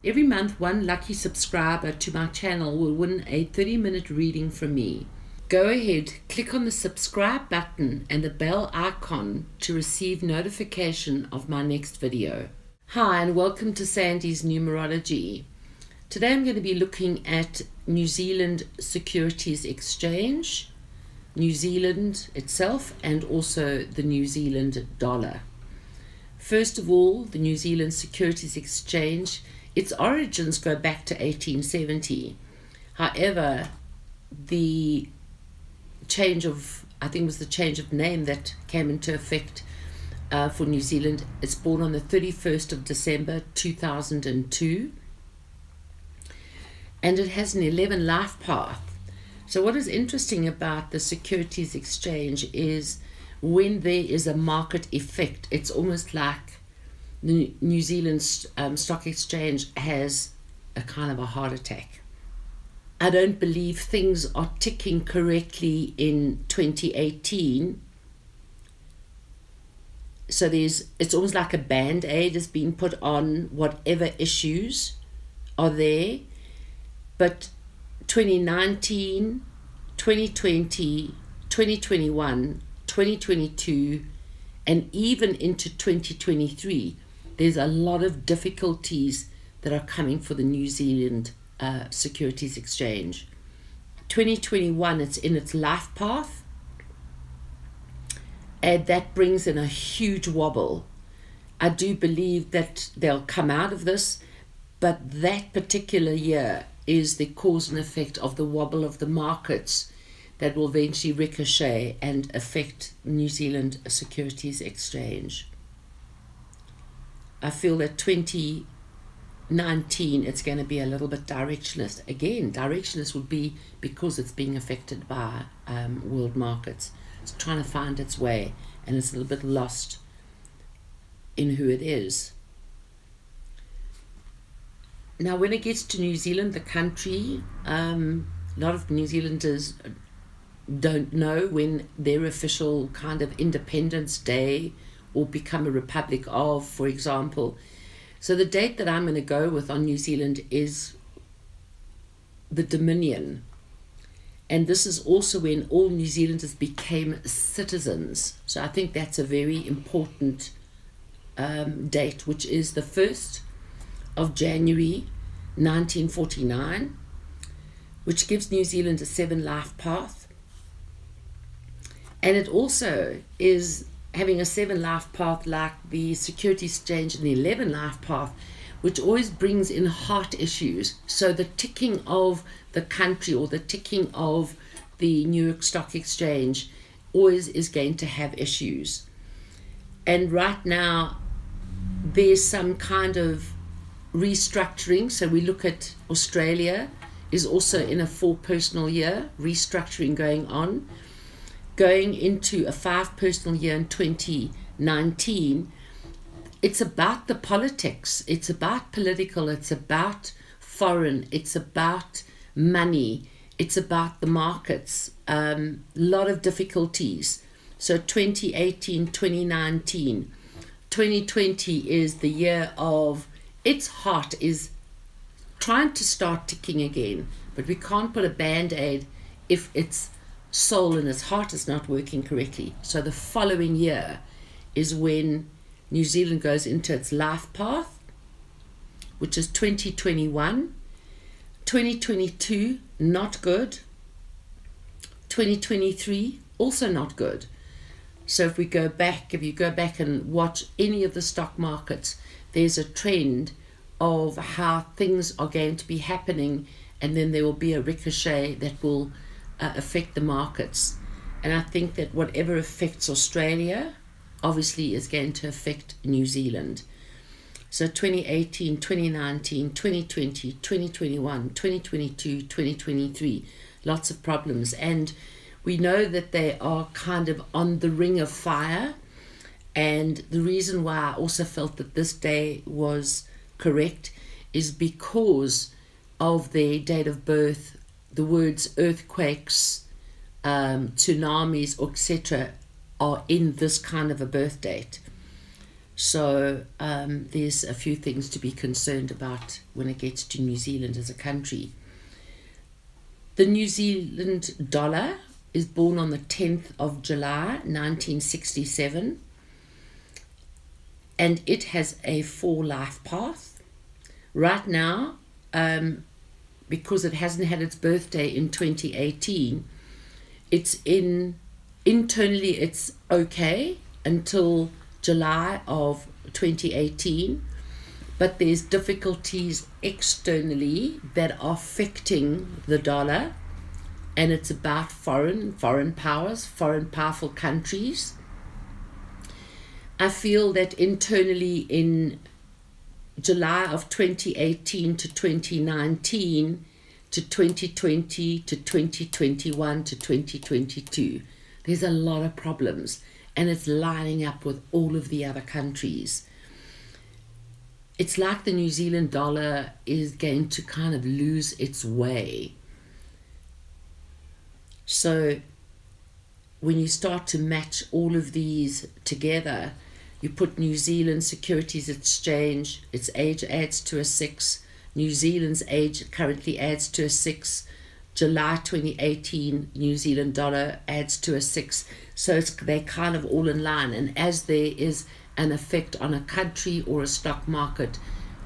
Every month, one lucky subscriber to my channel will win a 30-minute reading from me. Go ahead, click on the subscribe button and the bell icon to receive notification of my next video. Hi, and welcome to Sandy's Numerology. Today I'm going to be looking at New Zealand Securities Exchange, New Zealand itself, and also the New Zealand dollar. First of all, the New Zealand Securities Exchange, its origins go back to 1870. However, the change of, I think it was the change of name that came into effect for New Zealand. It's born on the 31st of December 2002, and it has an 11 life path. So what is interesting about the Securities Exchange is when there is a market effect, it's almost like the New Zealand Stock Exchange has a kind of a heart attack. I don't believe things are ticking correctly in 2018. So it's almost like a band-aid is being put on whatever issues are there. But 2019, 2020, 2021, 2022, and even into 2023, there's a lot of difficulties that are coming for the New Zealand Securities Exchange. 2021, it's in its life path, and that brings in a huge wobble. I do believe that they'll come out of this, but that particular year is the cause and effect of the wobble of the markets that will eventually ricochet and affect New Zealand Securities Exchange. I feel that 2019, it's going to be a little bit directionless. Again, directionless would be because it's being affected by world markets. It's trying to find its way, and it's a little bit lost in who it is. Now, when it gets to New Zealand, the country, a lot of New Zealanders don't know when their official kind of Independence Day or become a republic of, for example. So the date that I'm going to go with on New Zealand is the Dominion. And this is also when all New Zealanders became citizens. So I think that's a very important date, which is the 1st of January 1949, which gives New Zealand a 7 life path. And it also is having a 7 life path like the Securities Exchange and the 11 life path, which always brings in heart issues. So the ticking of the country or the ticking of the New York Stock Exchange always is going to have issues. And right now, there's some kind of restructuring. So we look at Australia is also in a 4 personal year, restructuring going on. Going into a 5 personal year in 2019, it's about the politics, it's about political, it's about foreign, it's about money, it's about the markets, a lot of difficulties. So 2018, 2019, 2020 is the year of its heart is trying to start ticking again, but we can't put a band-aid if its soul and its heart is not working correctly. So the following year is when New Zealand goes into its life path, which is 2021. 2022, not good. 2023, also not good. So if you go back and watch any of the stock markets, there's a trend of how things are going to be happening, and then there will be a ricochet that will affect the markets. And I think that whatever affects Australia obviously is going to affect New Zealand. So 2018, 2019, 2020, 2021, 2022, 2023, lots of problems. And we know that they are kind of on the ring of fire. And the reason why I also felt that this day was correct is because of their date of birth. The words earthquakes, tsunamis, etc. are in this kind of a birth date. So there's a few things to be concerned about when it gets to New Zealand as a country. The New Zealand dollar is born on the 10th of July 1967, and it has a 4-life path. Right now, because it hasn't had its birthday in 2018, internally it's okay until July of 2018, but there's difficulties externally that are affecting the dollar, and it's about foreign powers, foreign powerful countries. I feel that internally in July of 2018 to 2019 to 2020 to 2021 to 2022, there's a lot of problems, and it's lining up with all of the other countries. It's like the New Zealand dollar is going to kind of lose its way. So when you start to match all of these together, you put New Zealand Securities Exchange, its age adds to a 6. New Zealand's age currently adds to a 6. July 2018, New Zealand dollar adds to a 6. So they're kind of all in line. And as there is an effect on a country or a stock market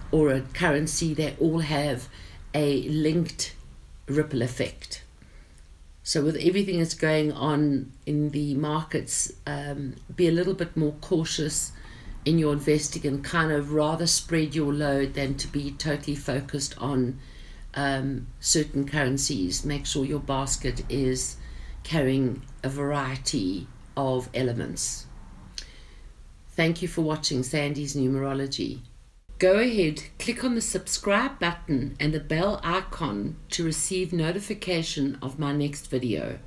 or a currency, they all have a linked ripple effect. So with everything that's going on in the markets, be a little bit more cautious in your investing and kind of rather spread your load than to be totally focused on certain currencies. Make sure your basket is carrying a variety of elements. Thank you for watching Sandy's Numerology. Go ahead, click on the subscribe button and the bell icon to receive notification of my next video.